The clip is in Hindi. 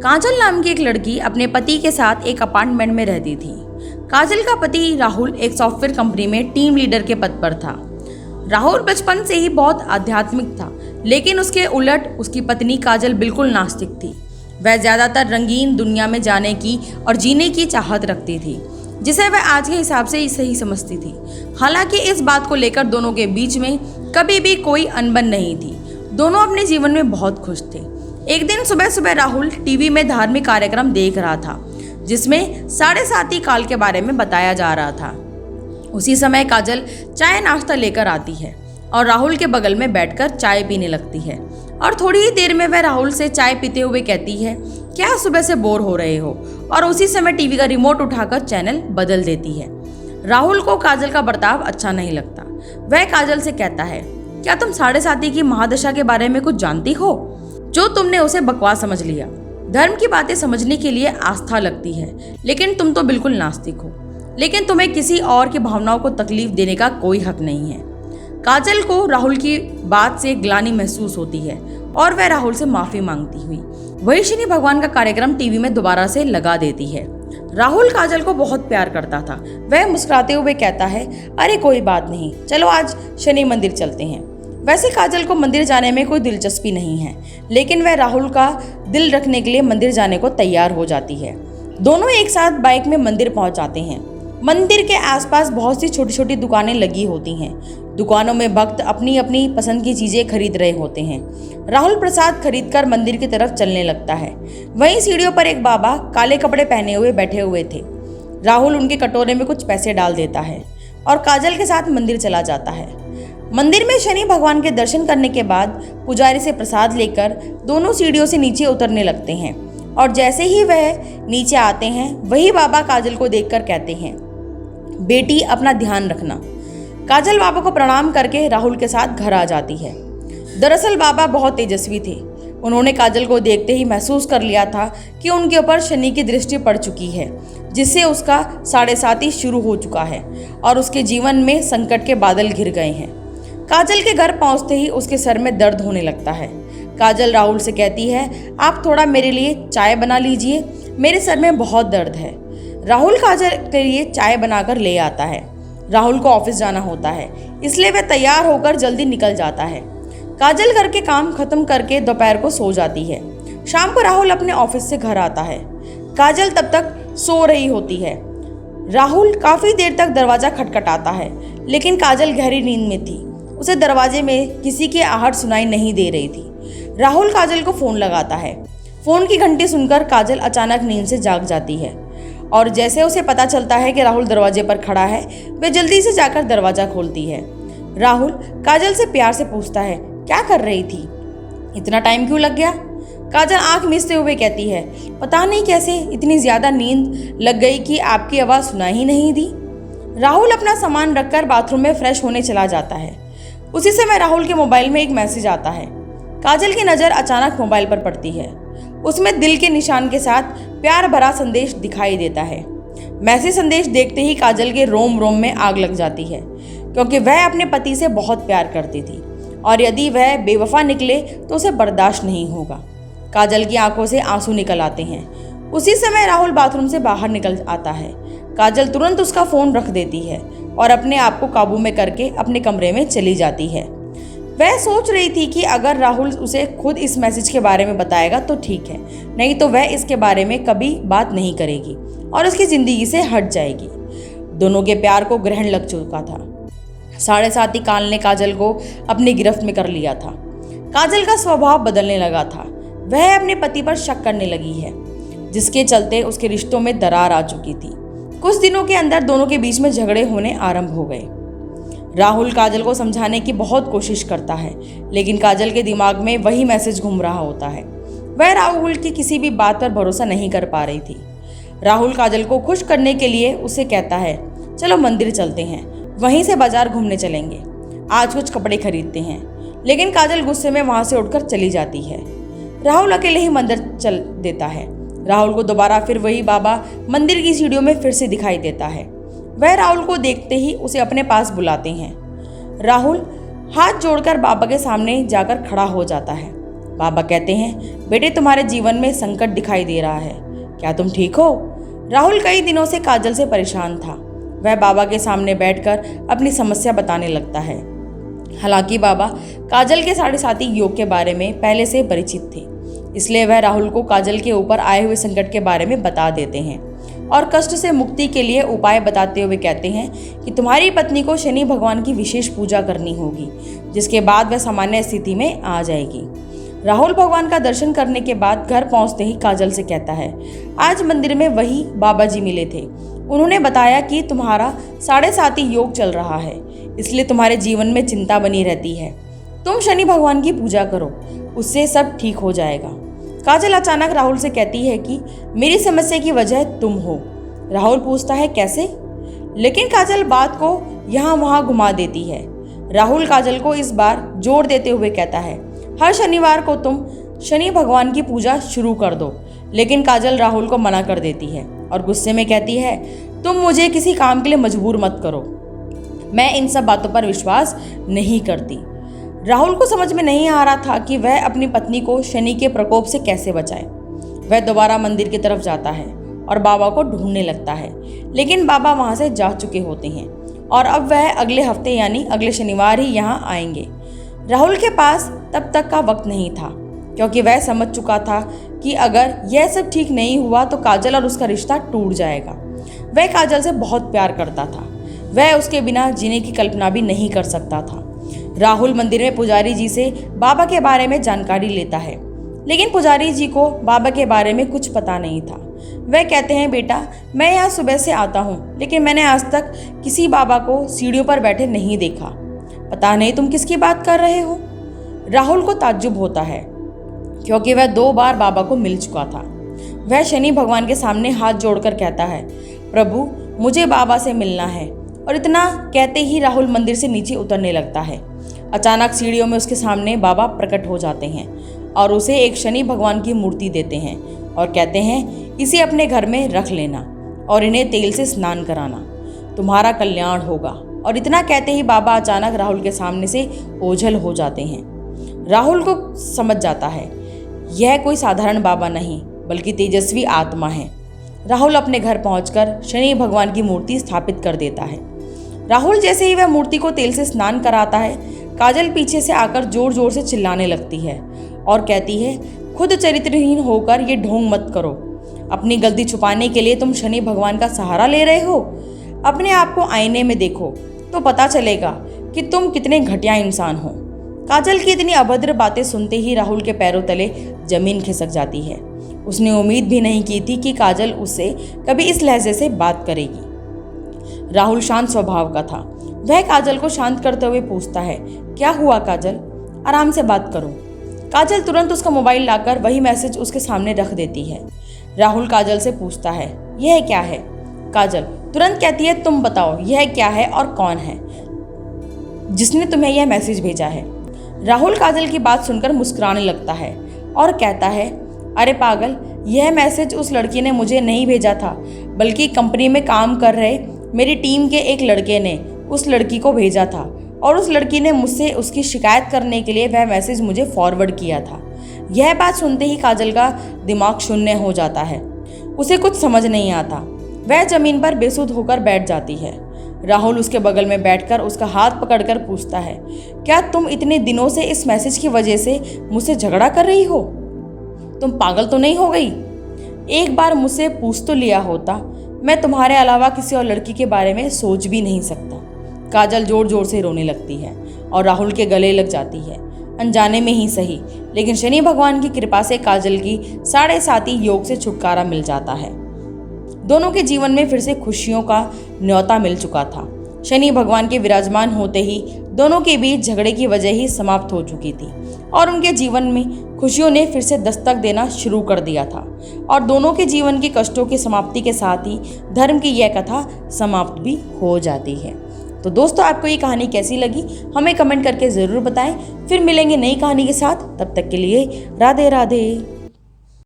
काजल नाम की एक लड़की अपने पति के साथ एक अपार्टमेंट में रहती थी। काजल का पति राहुल एक सॉफ्टवेयर कंपनी में टीम लीडर के पद पर था। राहुल बचपन से ही बहुत आध्यात्मिक था, लेकिन उसके उलट उसकी पत्नी काजल बिल्कुल नास्तिक थी। वह ज़्यादातर रंगीन दुनिया में जाने की और जीने की चाहत रखती थी, जिसे वह आज के हिसाब से ही सही समझती थी। हालांकि इस बात को लेकर दोनों के बीच में कभी भी कोई अनबन नहीं थी। दोनों अपने जीवन में बहुत खुश थे। एक दिन सुबह सुबह राहुल टीवी में धार्मिक कार्यक्रम देख रहा था, जिसमें 7:30 काल के बारे में बताया जा रहा था। उसी समय काजल चाय नाश्ता लेकर आती है और राहुल के बगल में बैठकर चाय पीने लगती है। और थोड़ी ही देर में वह राहुल से चाय पीते हुए कहती है, क्या सुबह से बोर हो रहे हो? और उसी समय टीवी का रिमोट उठाकर चैनल बदल देती है। राहुल को काजल का बर्ताव अच्छा नहीं लगता। वह काजल से कहता है, क्या तुम 7:30 की महादशा के बारे में कुछ जानती हो? जो तुमने उसे बकवास समझ लिया। धर्म की बातें समझने के लिए आस्था लगती है, लेकिन तुम तो बिल्कुल नास्तिक हो। लेकिन तुम्हें किसी और की भावनाओं को तकलीफ देने का कोई हक नहीं है। काजल को राहुल की बात से ग्लानि महसूस होती है और वह राहुल से माफी मांगती हुई वही शनि भगवान का कार्यक्रम टीवी में दोबारा से लगा देती है। राहुल काजल को बहुत प्यार करता था। वह मुस्कुराते हुए कहता है, अरे कोई बात नहीं, चलो आज शनि मंदिर चलते हैं। वैसे काजल को मंदिर जाने में कोई दिलचस्पी नहीं है, लेकिन वह राहुल का दिल रखने के लिए मंदिर जाने को तैयार हो जाती है। दोनों एक साथ बाइक में मंदिर पहुंच जाते हैं। मंदिर के आसपास बहुत सी छोटी छोटी दुकानें लगी होती हैं। दुकानों में भक्त अपनी अपनी पसंद की चीजें खरीद रहे होते हैं। राहुल प्रसाद खरीदकर मंदिर की तरफ चलने लगता है। वहीं सीढ़ियों पर एक बाबा काले कपड़े पहने हुए बैठे हुए थे। राहुल उनके कटोरे में कुछ पैसे डाल देता है और काजल के साथ मंदिर चला जाता है। मंदिर में शनि भगवान के दर्शन करने के बाद पुजारी से प्रसाद लेकर दोनों सीढ़ियों से नीचे उतरने लगते हैं। और जैसे ही वह नीचे आते हैं, वही बाबा काजल को देखकर कहते हैं, बेटी अपना ध्यान रखना। काजल बाबा को प्रणाम करके राहुल के साथ घर आ जाती है। दरअसल बाबा बहुत तेजस्वी थे। उन्होंने काजल को देखते ही महसूस कर लिया था कि उनके ऊपर शनि की दृष्टि पड़ चुकी है, जिससे उसका 7:30 शुरू हो चुका है और उसके जीवन में संकट के बादल घिर गए हैं। काजल के घर पहुंचते ही उसके सर में दर्द होने लगता है। काजल राहुल से कहती है, आप थोड़ा मेरे लिए चाय बना लीजिए, मेरे सर में बहुत दर्द है। राहुल काजल के लिए चाय बनाकर ले आता है। राहुल को ऑफिस जाना होता है, इसलिए वह तैयार होकर जल्दी निकल जाता है। काजल घर के काम खत्म करके दोपहर को सो जाती है। शाम को राहुल अपने ऑफिस से घर आता है। काजल तब तक सो रही होती है। राहुल काफी देर तक दरवाजा खटखटाता है, लेकिन काजल गहरी नींद में थी। उसे दरवाजे में किसी की आहट सुनाई नहीं दे रही थी। राहुल काजल को फोन लगाता है। फोन की घंटी सुनकर काजल अचानक नींद से जाग जाती है और जैसे उसे पता चलता है कि राहुल दरवाजे पर खड़ा है, वह जल्दी से जाकर दरवाजा खोलती है। राहुल काजल से प्यार से पूछता है, क्या कर रही थी? इतना टाइम क्यों लग गया? काजल आंख मीचते हुए कहती है, पता नहीं कैसे इतनी ज्यादा नींद लग गई कि आपकी आवाज सुनाई ही नहीं दी। राहुल अपना सामान रखकर बाथरूम में फ्रेश होने चला जाता है। उसी समय राहुल के मोबाइल में एक मैसेज आता है। काजल की नज़र अचानक मोबाइल पर पड़ती है। उसमें दिल के निशान के साथ प्यार भरा संदेश दिखाई देता है। मैसेज संदेश देखते ही काजल के रोम रोम में आग लग जाती है, क्योंकि वह अपने पति से बहुत प्यार करती थी और यदि वह बेवफा निकले तो उसे बर्दाश्त नहीं होगा। काजल की आंखों से आंसू निकल आते हैं। उसी समय राहुल बाथरूम से बाहर निकल आता है। काजल तुरंत उसका फ़ोन रख देती है और अपने आप को काबू में करके अपने कमरे में चली जाती है। वह सोच रही थी कि अगर राहुल उसे खुद इस मैसेज के बारे में बताएगा तो ठीक है, नहीं तो वह इसके बारे में कभी बात नहीं करेगी और उसकी ज़िंदगी से हट जाएगी। दोनों के प्यार को ग्रहण लग चुका था। 7:30 काल ने काजल को अपनी गिरफ्त में कर लिया था। काजल का स्वभाव बदलने लगा था। वह अपने पति पर शक करने लगी है, जिसके चलते उसके रिश्तों में दरार आ चुकी थी। कुछ दिनों के अंदर दोनों के बीच में झगड़े होने आरंभ हो गए। राहुल काजल को समझाने की बहुत कोशिश करता है, लेकिन काजल के दिमाग में वही मैसेज घूम रहा होता है। वह राहुल की किसी भी बात पर भरोसा नहीं कर पा रही थी। राहुल काजल को खुश करने के लिए उसे कहता है, चलो मंदिर चलते हैं, वहीं से बाजार घूमने चलेंगे, आज कुछ कपड़े खरीदते हैं। लेकिन काजल गुस्से में वहां से उठकर चली जाती है। राहुल अकेले ही मंदिर चल देता है। राहुल को दोबारा फिर वही बाबा मंदिर की सीढ़ियों में फिर से दिखाई देता है। वह राहुल को देखते ही उसे अपने पास बुलाते हैं। राहुल हाथ जोड़कर बाबा के सामने जाकर खड़ा हो जाता है। बाबा कहते हैं, बेटे तुम्हारे जीवन में संकट दिखाई दे रहा है, क्या तुम ठीक हो? राहुल कई दिनों से काजल से परेशान था। वह बाबा के सामने बैठकर अपनी समस्या बताने लगता है। हालांकि बाबा काजल के 7.5 योग के बारे में पहले से परिचित थे, इसलिए वह राहुल को काजल के ऊपर आए हुए संकट के बारे में बता देते हैं और कष्ट से मुक्ति के लिए उपाय बताते हुए कहते हैं कि तुम्हारी पत्नी को शनि भगवान की विशेष पूजा करनी होगी, जिसके बाद वह सामान्य स्थिति में आ जाएगी। राहुल भगवान का दर्शन करने के बाद घर पहुंचते ही काजल से कहता है, आज मंदिर में वही बाबा जी मिले थे। उन्होंने बताया कि तुम्हारा 7.5 योग चल रहा है, इसलिए तुम्हारे जीवन में चिंता बनी रहती है। तुम शनि भगवान की पूजा करो, उससे सब ठीक हो जाएगा। काजल अचानक राहुल से कहती है कि मेरी समस्या की वजह तुम हो। राहुल पूछता है कैसे, लेकिन काजल बात को यहाँ वहाँ घुमा देती है। राहुल काजल को इस बार जोर देते हुए कहता है, हर शनिवार को तुम शनि भगवान की पूजा शुरू कर दो। लेकिन काजल राहुल को मना कर देती है और गुस्से में कहती है, तुम मुझे किसी काम के लिए मजबूर मत करो, मैं इन सब बातों पर विश्वास नहीं करती। राहुल को समझ में नहीं आ रहा था कि वह अपनी पत्नी को शनि के प्रकोप से कैसे बचाए। वह दोबारा मंदिर की तरफ जाता है और बाबा को ढूंढने लगता है, लेकिन बाबा वहां से जा चुके होते हैं और अब वह अगले हफ्ते यानी अगले शनिवार ही यहाँ आएंगे। राहुल के पास तब तक का वक्त नहीं था, क्योंकि वह समझ चुका था कि अगर यह सब ठीक नहीं हुआ तो काजल और उसका रिश्ता टूट जाएगा। वह काजल से बहुत प्यार करता था, वह उसके बिना जीने की कल्पना भी नहीं कर सकता था। राहुल मंदिर में पुजारी जी से बाबा के बारे में जानकारी लेता है, लेकिन पुजारी जी को बाबा के बारे में कुछ पता नहीं था। वह कहते हैं, बेटा मैं यहाँ सुबह से आता हूँ, लेकिन मैंने आज तक किसी बाबा को सीढ़ियों पर बैठे नहीं देखा। पता नहीं तुम किसकी बात कर रहे हो? राहुल को ताज्जुब होता है, क्योंकि वह 2 बार बाबा को मिल चुका था। वह शनि भगवान के सामने हाथ जोड़कर कहता है, प्रभु मुझे बाबा से मिलना है। और इतना कहते ही राहुल मंदिर से नीचे उतरने लगता है। अचानक सीढ़ियों में उसके सामने बाबा प्रकट हो जाते हैं और उसे एक शनि भगवान की मूर्ति देते हैं और कहते हैं, इसे अपने घर में रख लेना और इन्हें तेल से स्नान कराना, तुम्हारा कल्याण होगा। और इतना कहते ही बाबा अचानक राहुल के सामने से ओझल हो जाते हैं। राहुल को समझ जाता है यह कोई साधारण बाबा नहीं बल्कि तेजस्वी आत्मा है। राहुल अपने घर पहुंचकर शनि भगवान की मूर्ति स्थापित कर देता है। राहुल जैसे ही वह मूर्ति को तेल से स्नान कराता है, काजल पीछे से आकर जोर जोर से चिल्लाने लगती है और कहती है, खुद चरित्रहीन होकर ये ढोंग मत करो। अपनी गलती छुपाने के लिए तुम शनि भगवान का सहारा ले रहे हो। अपने आप को आईने में देखो तो पता चलेगा कि तुम कितने घटिया इंसान हो। काजल की इतनी अभद्र बातें सुनते ही राहुल के पैरों तले जमीन खिसक जाती है। उसने उम्मीद भी नहीं की थी कि काजल उससे कभी इस लहजे से बात करेगी। राहुल शांत स्वभाव का था। वह काजल को शांत करते हुए पूछता है, क्या हुआ काजल, आराम से बात करो। काजल तुरंत उसका मोबाइल लाकर वही मैसेज उसके सामने रख देती है। राहुल काजल से पूछता है, यह क्या है? काजल तुरंत कहती है, तुम बताओ यह क्या है और कौन है जिसने तुम्हें यह मैसेज भेजा है। राहुल काजल की बात सुनकर मुस्कुराने लगता है और कहता है, अरे पागल, यह मैसेज उस लड़की ने मुझे नहीं भेजा था, बल्कि कंपनी में काम कर रहे मेरी टीम के एक लड़के ने उस लड़की को भेजा था और उस लड़की ने मुझसे उसकी शिकायत करने के लिए वह मैसेज मुझे फॉरवर्ड किया था। यह बात सुनते ही काजल का दिमाग शून्य हो जाता है। उसे कुछ समझ नहीं आता। वह जमीन पर बेसुध होकर बैठ जाती है। राहुल उसके बगल में बैठकर उसका हाथ पकड़कर पूछता है, क्या तुम इतने दिनों से इस मैसेज की वजह से मुझसे झगड़ा कर रही हो? तुम पागल तो नहीं हो गई? एक बार मुझसे पूछ तो लिया होता, मैं तुम्हारे अलावा किसी और लड़की के बारे में सोच भी नहीं सकता। काजल जोर जोर से रोने लगती है और राहुल के गले लग जाती है, अनजाने में ही सही, लेकिन शनि भगवान की कृपा से काजल की 7.5 योग से छुटकारा मिल जाता है। दोनों के जीवन में फिर से खुशियों का न्योता मिल चुका था। शनि भगवान के विराजमान होते ही दोनों के बीच झगड़े की वजह ही समाप्त हो चुकी थी और उनके जीवन में खुशियों ने फिर से दस्तक देना शुरू कर दिया था और दोनों के जीवन की कष्टों की समाप्ति के साथ ही धर्म की यह कथा समाप्त भी हो जाती है। तो दोस्तों, आपको ये कहानी कैसी लगी हमें कमेंट करके ज़रूर बताएं। फिर मिलेंगे नई कहानी के साथ, तब तक के लिए राधे राधे।